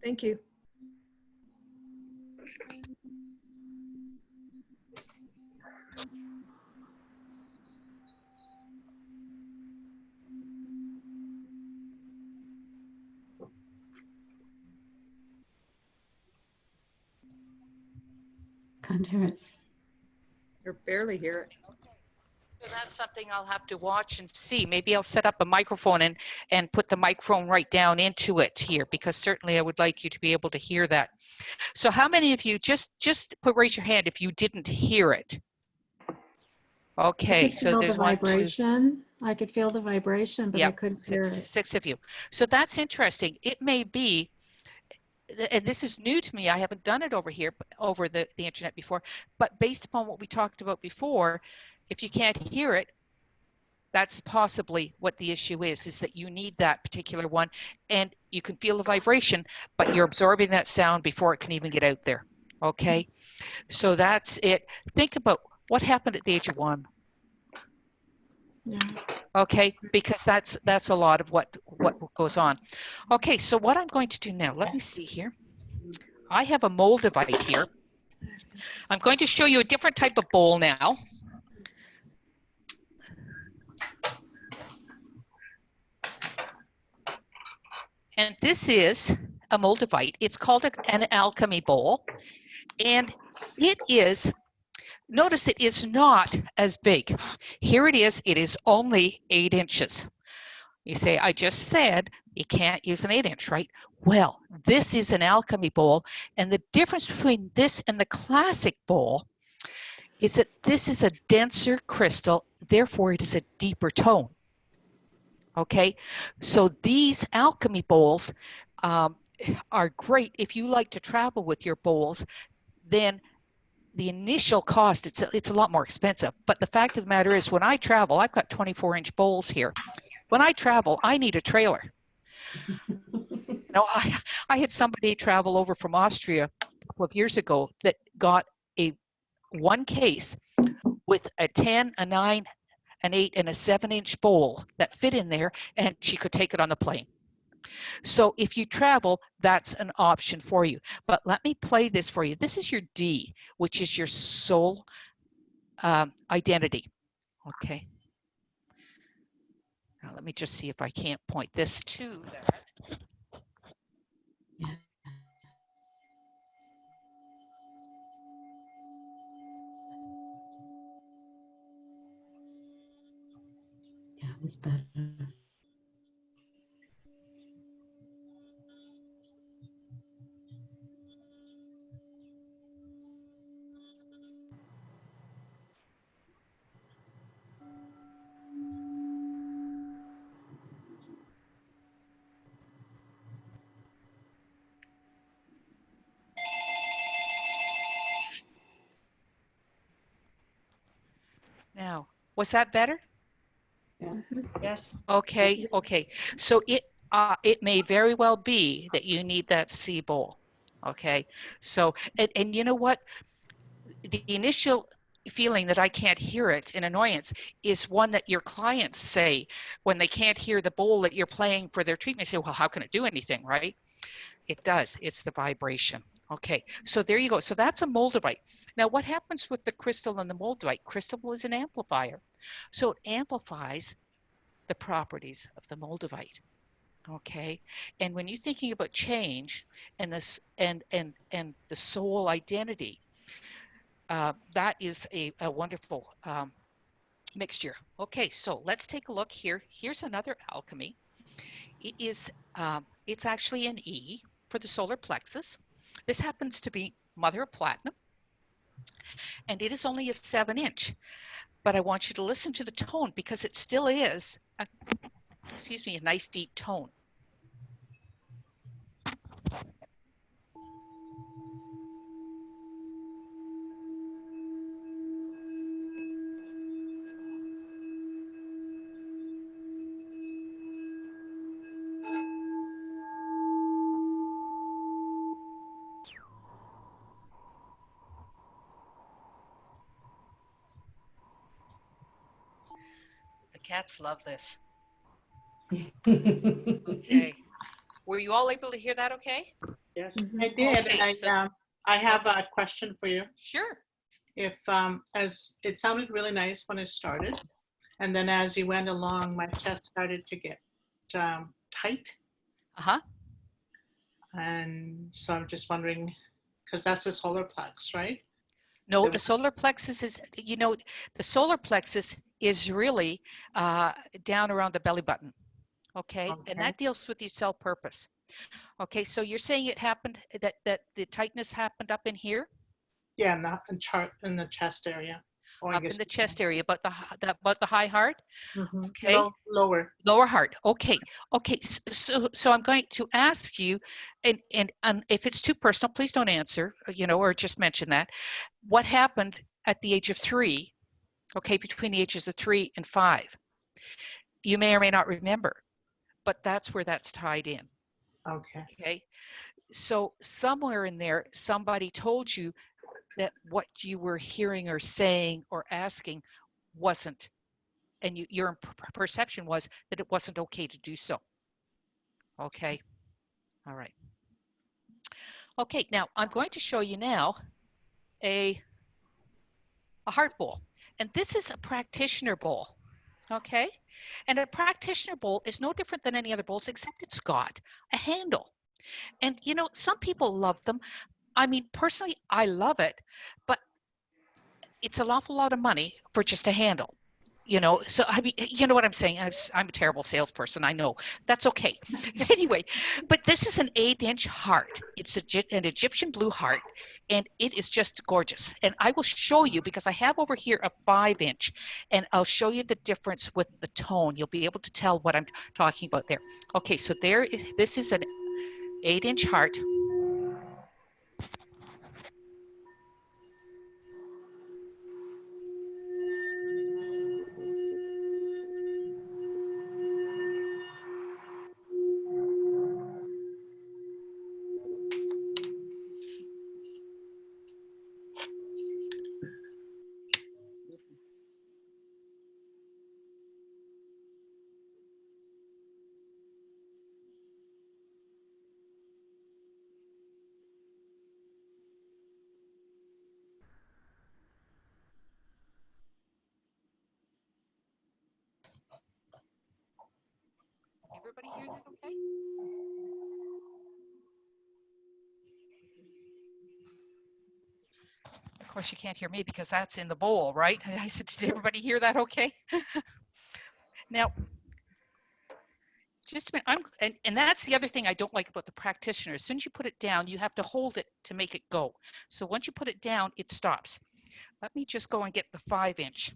Thank you. Can't hear it. Or barely hear it. So that's something I'll have to watch and see. Maybe I'll set up a microphone and put the microphone right down into it here, because certainly I would like you to be able to hear that. So how many of you, just raise your hand if you didn't hear it? I Okay, could so feel the there's 1, 2, vibration. I could feel the vibration, but I yep, couldn't hear it. six of you. So that's interesting. It may be, and this is new to me, I haven't done it over here, over the internet before, but based upon what we talked about before, if you can't hear it, that's possibly what the issue is that you need that particular one, and you can feel the vibration, but you're absorbing that sound before it can even get out there. Okay, so that's it. Think about what happened at the age of 1. Yeah. Okay, because that's a lot of what goes on. Okay, so what I'm going to do now, let me see here. I have a Moldavite here. I'm going to show you a different type of bowl now. And this is a Moldavite. It's called an alchemy bowl. And it is, notice it is not as big. Here it is only 8 inches. You say, I just said you can't use an 8-inch, right? Well, this is an alchemy bowl, and the difference between this and the classic bowl is that this is a denser crystal, therefore it is a deeper tone. Okay, so these alchemy bowls are great if you like to travel with your bowls. Then the initial cost, it's a lot more expensive, but the fact of the matter is, when I travel, I've got 24-inch bowls here. When I travel, I need a trailer. You know, I had somebody travel over from Austria a couple of years ago that got one case with a 10, a 9, an 8, and a 7-inch bowl that fit in there, and she could take it on the plane. So if you travel, that's an option for you. But let me play this for you. This is your D, which is your soul identity. Okay. Now let me just see if I can't point this to that. Yeah, it was better. Now, was that better? Yes. Okay, okay. So it may very well be that you need that C bowl. Okay, so and you know what? The initial feeling that I can't hear it, an annoyance, is one that your clients say when they can't hear the bowl that you're playing for their treatment. They say, well, how can it do anything, right? It does. It's the vibration. Okay, so there you go. So that's a Moldavite. Now, what happens with the crystal and the Moldavite? Crystal is an amplifier. So it amplifies the properties of the Moldavite. Okay, and when you're thinking about change and this and the soul identity, that is a wonderful mixture. Okay, so let's take a look here. Here's another alchemy. It is it's actually an E for the solar plexus. This happens to be Mother of Platinum, and it is only a 7-inch. But I want you to listen to the tone, because it still is, a nice deep tone. The cats love this. Okay. Were you all able to hear that okay? Yes, Mhm. I did. Okay, And so- I have a question for you. Sure. If as it sounded really nice when it started, and then as you went along, my chest started to get tight, Uh-huh. and so I'm just wondering, because that's the solar plex, right? No, They the solar plexus is, the solar plexus is really down around the belly button. Okay. And Okay. that deals with your cell purpose. Okay. So you're saying it happened, that the tightness happened up in here? Yeah, not in the chest area. Or I Up guess in the chest area, but about the high heart? Okay. lower. Lower heart. Okay. Okay. So I'm going to ask you, and if it's too personal, please don't answer, or just mention that. What happened at the age of 3? Okay, between the ages of 3 and 5. You may or may not remember, but that's where that's tied in. Okay. Okay. So somewhere in there, somebody told you that what you were hearing or saying or asking wasn't, and your perception was that it wasn't okay to do so. Okay. All right. Okay. Now I'm going to show you now a heart bowl, and this is a practitioner bowl. Okay. And a practitioner bowl is no different than any other bowls, except it's got a handle. And, some people love them. I mean, personally, I love it, but it's an awful lot of money for just a handle. So I mean, you know what I'm saying? I'm a terrible salesperson. I know. That's okay. Anyway, but this is an 8-inch heart. It's an Egyptian blue heart, and it is just gorgeous. And I will show you, because I have over here a 5-inch, and I'll show you the difference with the tone. You'll be able to tell what I'm talking about there. Okay, so this is an 8-inch heart. Everybody hear that okay? Of course, you can't hear me because that's in the bowl, right? I said, did everybody hear that okay? Now, just a minute, and that's the other thing I don't like about the practitioner. As soon as you put it down, you have to hold it to make it go. So once you put it down, it stops. Let me just go and get the 5-inch.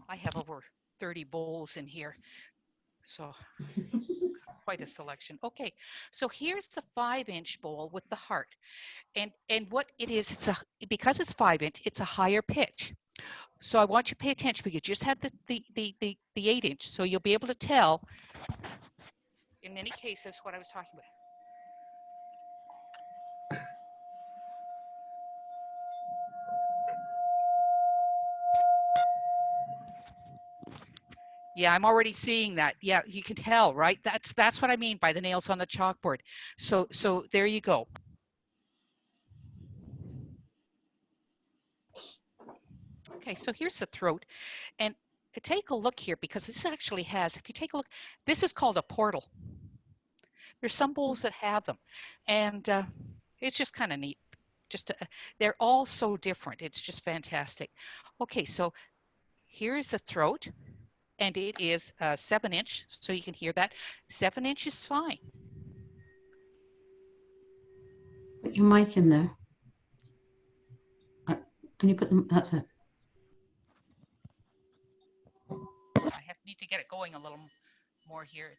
I have over 30 bowls in here, so quite a selection. Okay, so here's the 5-inch bowl with the heart, and what it is, because it's 5-inch, it's a higher pitch. So I want you to pay attention, because you just had the 8-inch, so you'll be able to tell in many cases what I was talking about. Yeah, I'm already seeing that. Yeah, you can tell, right? That's what I mean by the nails on the chalkboard. So there you go. Okay, so here's the throat, and take a look here, because this actually has, if you take a look, this is called a portal. There's some bowls that have them, and it's just kind of neat. They're all so different. It's just fantastic. Okay, so here's the throat, and it is 7-inch, so you can hear that. 7-inch is fine. Put your mic in there. Can you put them? That's it. I need to get it going a little more here.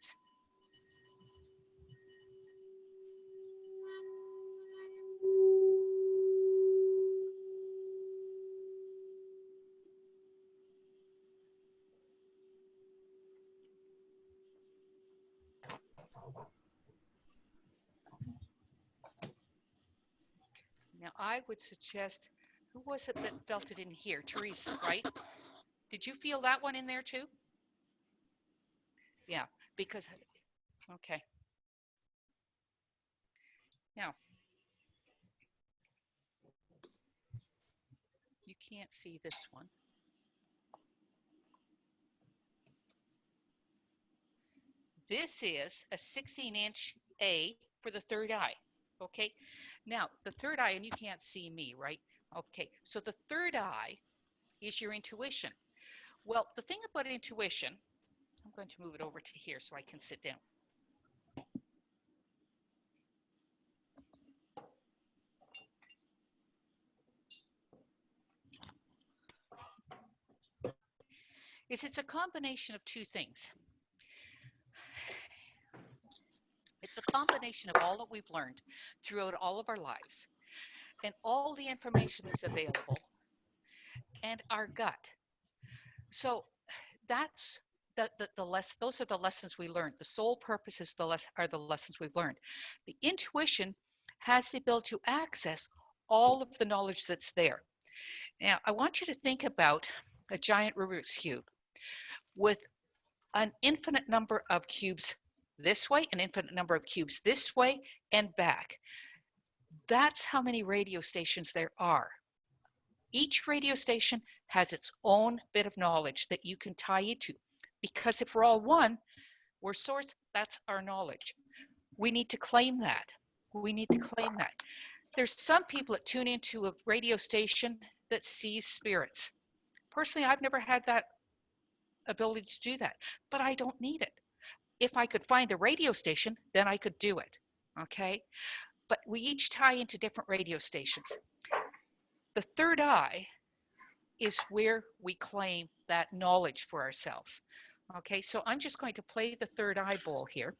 Now I would suggest, who was it that felt it in here? Therese, right? Did you feel that one in there too? Yeah, because, okay. Now, You can't see this one. This is a 16-inch A for the third eye. Okay, now the third eye, and you can't see me, right? Okay, so the third eye is your intuition. Well, the thing about intuition, I'm going to move it over to here so I can sit down. It's a combination of two things. It's a combination of all that we've learned throughout all of our lives and all the information that's available and our gut. So that's those are the lessons we learned. The sole purpose is are the lessons we've learned. The intuition has the ability to access all of the knowledge that's there. Now, I want you to think about a giant Rubik's Cube with an infinite number of cubes this way, an infinite number of cubes this way and back. That's how many radio stations there are. Each radio station has its own bit of knowledge that you can tie into. Because if we're all one, we're source, that's our knowledge. We need to claim that. We need to claim that. There's some people that tune into a radio station that sees spirits. Personally, I've never had that ability to do that, but I don't need it. If I could find the radio station, then I could do it, okay? But we each tie into different radio stations. The third eye is where we claim that knowledge for ourselves. Okay, so I'm just going to play the third eye bowl here.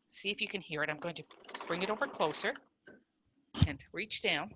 See if you can hear it. I'm going to bring it over closer and reach down.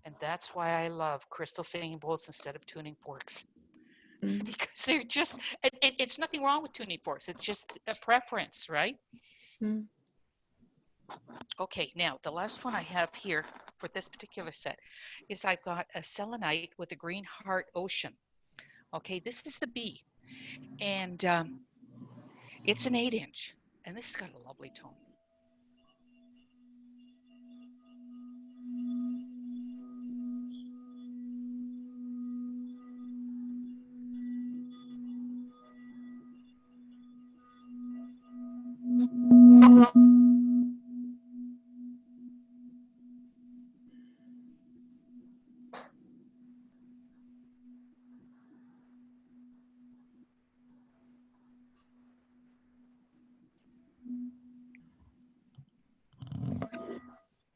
And that's why I love crystal singing bowls instead of tuning forks. Because they're just, it's nothing wrong with tuning forks. It's just a preference, right? Okay, now the last one I have here for this particular set is I've got a selenite with a green heart ocean. Okay, this is the B, and it's an 8-inch, and this has got a lovely tone.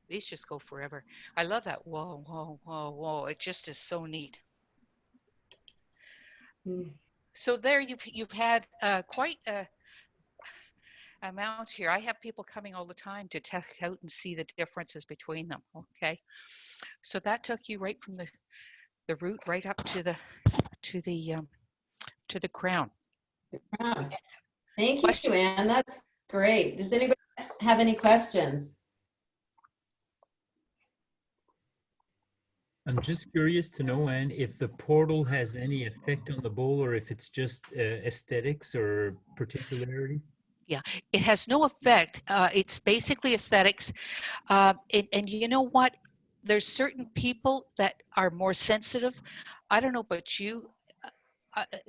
These just go forever. I love that. Whoa, whoa, whoa, whoa. It just is so neat. So there you've had quite a amount here. I have people coming all the time to test out and see the differences between them. Okay, so that took you right from the root right up to the crown. Thank you, Ann. That's great. Does anybody have any questions? I'm just curious to know, Anne, if the portal has any effect on the bowl or if it's just aesthetics or particularity. Yeah, it has no effect. It's basically aesthetics. And you know what? There's certain people that are more sensitive. I don't know about you.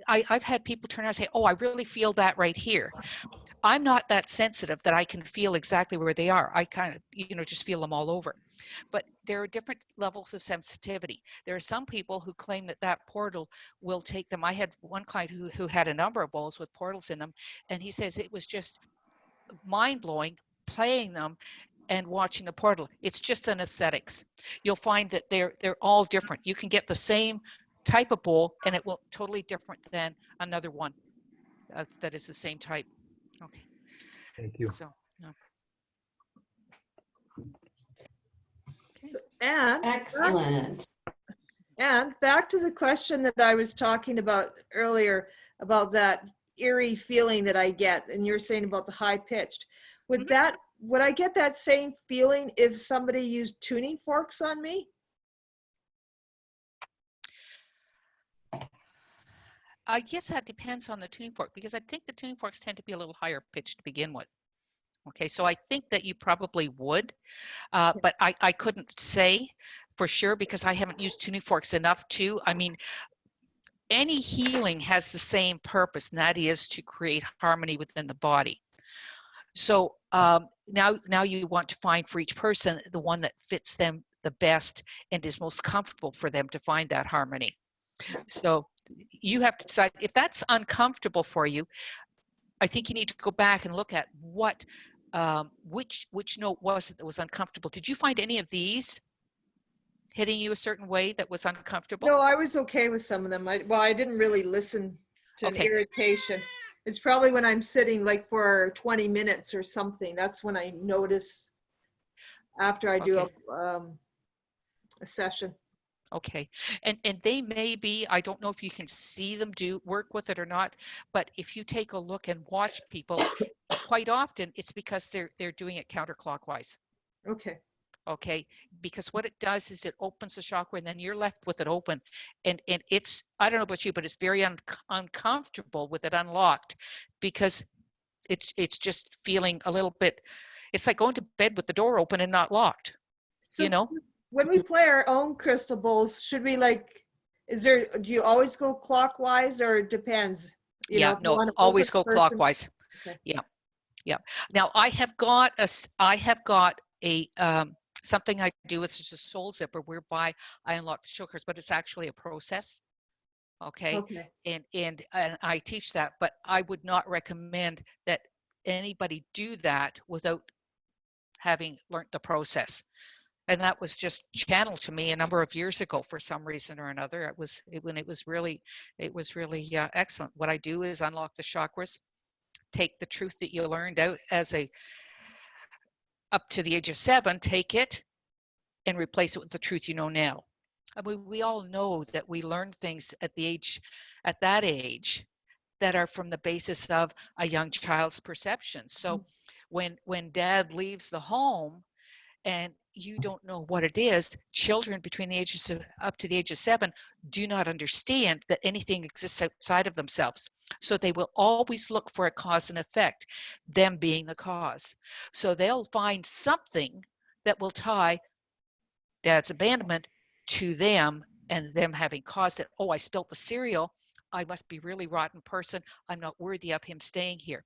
I've had people turn around and say, oh, I really feel that right here. I'm not that sensitive that I can feel exactly where they are. I kind of, just feel them all over. But there are different levels of sensitivity. There are some people who claim that that portal will take them. I had one client who had a number of bowls with portals in them, and he says it was just mind-blowing playing them and watching the portal. It's just an aesthetics. You'll find that they're all different. You can get the same type of bowl and it will totally different than another one that is the same type. Okay. Thank you. So, okay. So, Anne, Excellent. and back to the question that I was talking about earlier about that eerie feeling that I get, and you're saying about the high pitched. Would I get that same feeling if somebody used tuning forks on me? I guess that depends on the tuning fork, because I think the tuning forks tend to be a little higher pitched to begin with. Okay, so I think that you probably would, but I couldn't say for sure because I haven't used tuning forks enough to. I mean, any healing has the same purpose, and that is to create harmony within the body. So now you want to find for each person the one that fits them the best and is most comfortable for them to find that harmony. So you have to decide if that's uncomfortable for you. I think you need to go back and look at what which note was it that was uncomfortable. Did you find any of these hitting you a certain way that was uncomfortable? No, I was okay with some of them. I didn't really listen to an Okay. irritation. It's probably when I'm sitting like for 20 minutes or something. That's when I notice after I do a session. Okay, and they may be, I don't know if you can see them work with it or not, but if you take a look and watch people, quite often it's because they're doing it counterclockwise. Okay. Okay, because what it does is it opens the chakra and then you're left with it open, and it's, I don't know about you, but it's very uncomfortable with it unlocked, because it's just feeling a little bit, it's like going to bed with the door open and not locked. So when we play our own crystal bowls, should we do you always go clockwise, or it depends? Yeah, no, always go clockwise. Okay. Yeah. Now I have got a something I do. It's just a soul zipper whereby I unlock the chakras, but it's actually a process. Okay. And I teach that, but I would not recommend that anybody do that without having learned the process. And that was just channeled to me a number of years ago for some reason or another. It was really excellent. What I do is unlock the chakras, take the truth that you learned out up to the age of 7, take it and replace it with the truth you know now. I mean, we all know that we learn things at that age that are from the basis of a young child's perception. So when dad leaves the home and you don't know what it is, children between the ages of up to the age of 7 do not understand that anything exists outside of themselves. So they will always look for a cause and effect, them being the cause. So they'll find something that will tie dad's abandonment to them and them having caused it. Oh, I spilt the cereal. I must be a really rotten person. I'm not worthy of him staying here.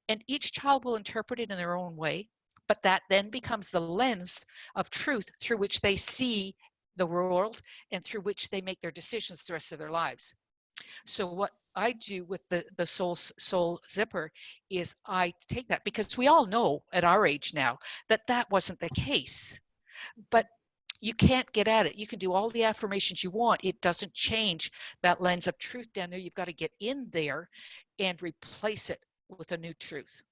And each child will interpret it in their own way, but that then becomes the lens of truth through which they see the world and through which they make their decisions the rest of their lives. So what I do with the soul zipper is I take that, because we all know at our age now that wasn't the case, but you can't get at it. You can do all the affirmations you want. It doesn't change that lens of truth down there. You've got to get in there and replace it with a new truth.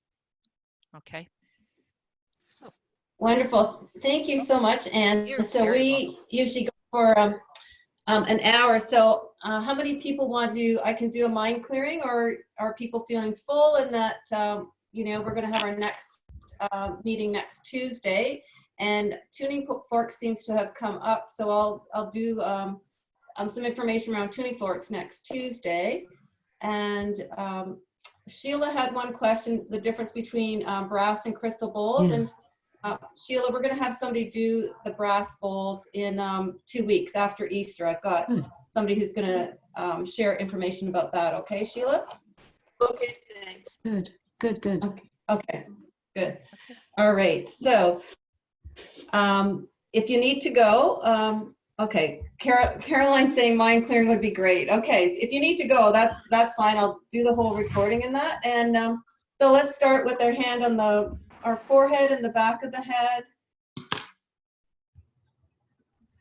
Okay. So Wonderful. Thank you so much, Anne. You're So very we usually go for an hour. So how many people want to, I can do a mind clearing, or are people feeling full and that, we're going to have our next meeting next Tuesday, and tuning forks seems to have come up. So I'll do some information around tuning forks next Tuesday. And Sheila had one question, the difference between brass and crystal bowls. Yeah. And Sheila, we're going to have somebody do the brass bowls in 2 weeks after Easter. I've got somebody who's going to share information about that. Okay, Sheila? Okay, thanks. Good. Good, good. Okay, good. Okay. All right, so if you need to go, okay, Caroline saying mind clearing would be great. Okay, so if you need to go, that's fine. I'll do the whole recording in that. And so let's start with our hand on our forehead and the back of the head.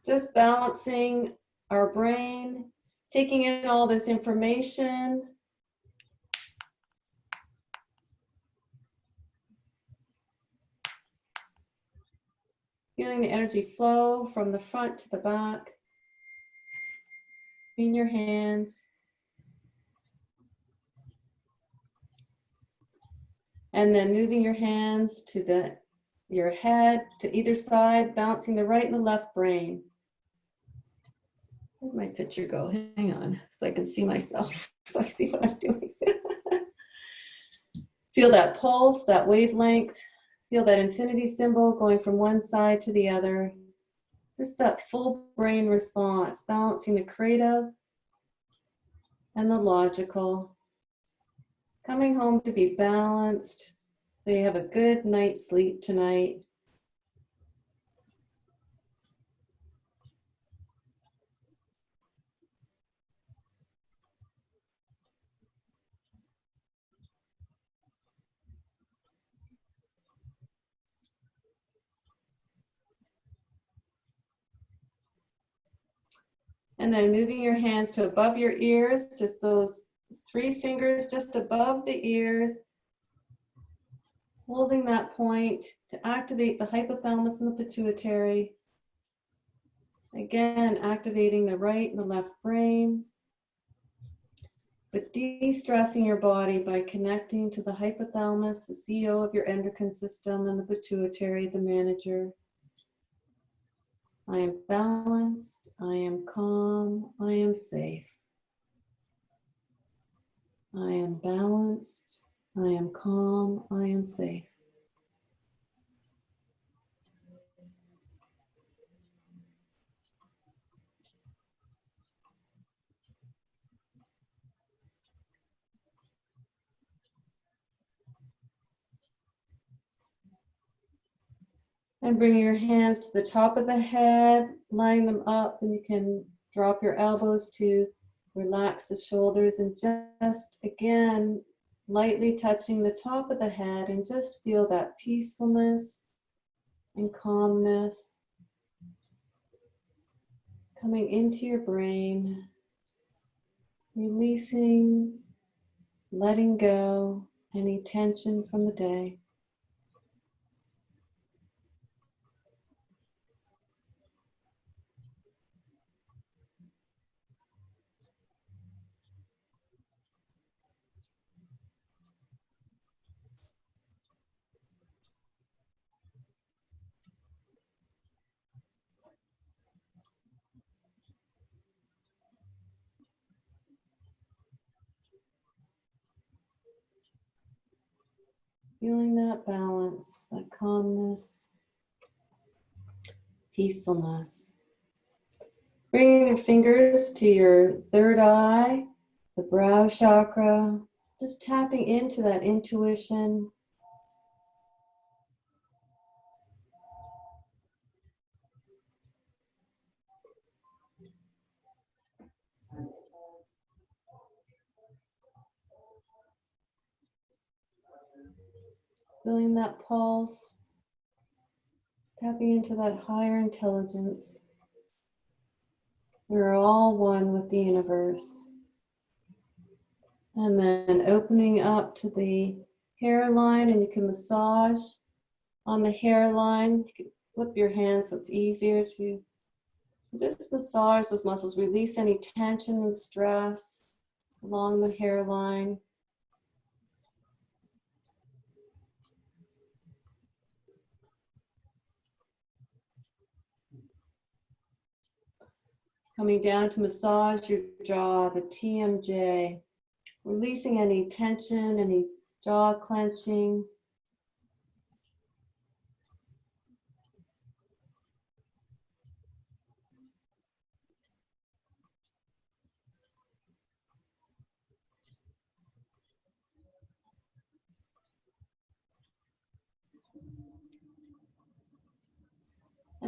Just balancing our brain, taking in all this information. Feeling the energy flow from the front to the back, in your hands. And then moving your hands to your head, to either side, balancing the right and the left brain. Where'd my picture go? Hang on, so I can see myself, so I see what I'm doing. Feel that pulse, that wavelength. Feel that infinity symbol going from one side to the other. Just that full brain response, balancing the creative and the logical. Coming home to be balanced, so you have a good night's sleep tonight. And then moving your hands to above your ears, just those 3 fingers just above the ears, holding that point to activate the hypothalamus and the pituitary. Again, activating the right and the left brain, but de-stressing your body by connecting to the hypothalamus, the CEO of your endocrine system, and the pituitary, the manager. I am balanced, I am calm, I am safe. I am balanced, I am calm, I am safe. And bring your hands to the top of the head, line them up, and you can drop your elbows to relax the shoulders and just, again, lightly touching the top of the head and just feel that peacefulness and calmness coming into your brain, releasing, letting go any tension from the day. Feeling that balance, that calmness, peacefulness. Bringing your fingers to your third eye, the brow chakra, just tapping into that intuition. Feeling that pulse, tapping into that higher intelligence. We're all one with the universe. And then opening up to the hairline, and you can massage on the hairline. You can flip your hands so it's easier to just massage those muscles, release any tension and stress along the hairline. Coming down to massage your jaw, the TMJ, releasing any tension, any jaw clenching.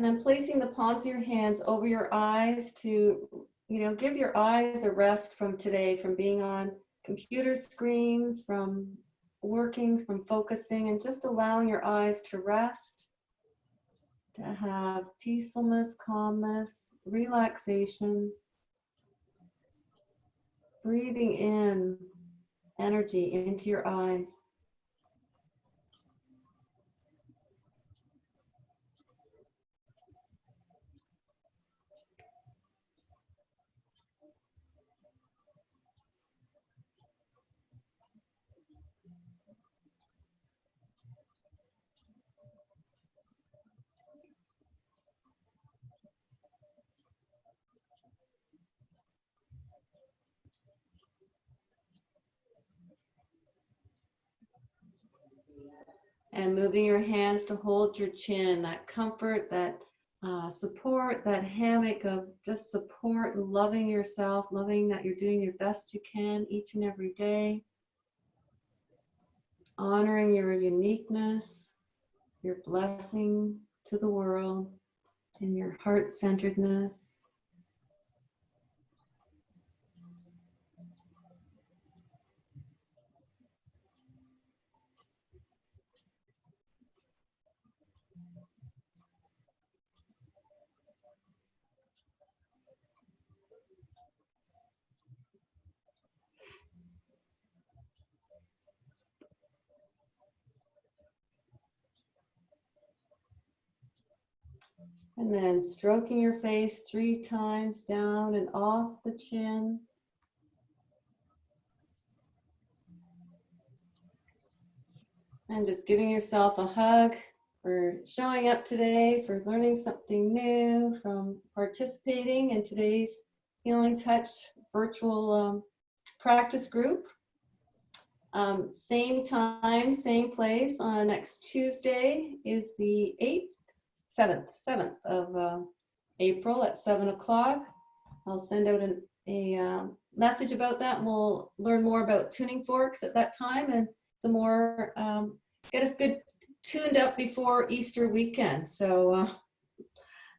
And then placing the palms of your hands over your eyes to, give your eyes a rest from today, from being on computer screens, from working, from focusing, and just allowing your eyes to rest, to have peacefulness, calmness, relaxation, breathing in energy into your eyes. And moving your hands to hold your chin, that comfort, that support, that hammock of just support, loving yourself, loving that you're doing your best you can each and every day, honoring your uniqueness, your blessing to the world, and your heart-centeredness. And then stroking your face 3 times down and off the chin. And just giving yourself a hug for showing up today, for learning something new, from participating in today's Healing Touch virtual practice group. Same time, same place on next Tuesday is the 7th of April at 7 o'clock. I'll send out a message about that, and we'll learn more about tuning forks at that time, and some more, get us good tuned up before Easter weekend. So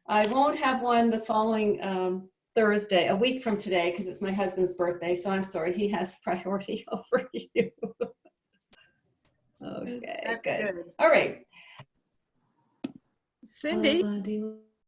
I won't have one the following Thursday, a week from today, because it's my husband's birthday. So I'm sorry, he has priority over you. Okay, That's good. good. All right. Cindy,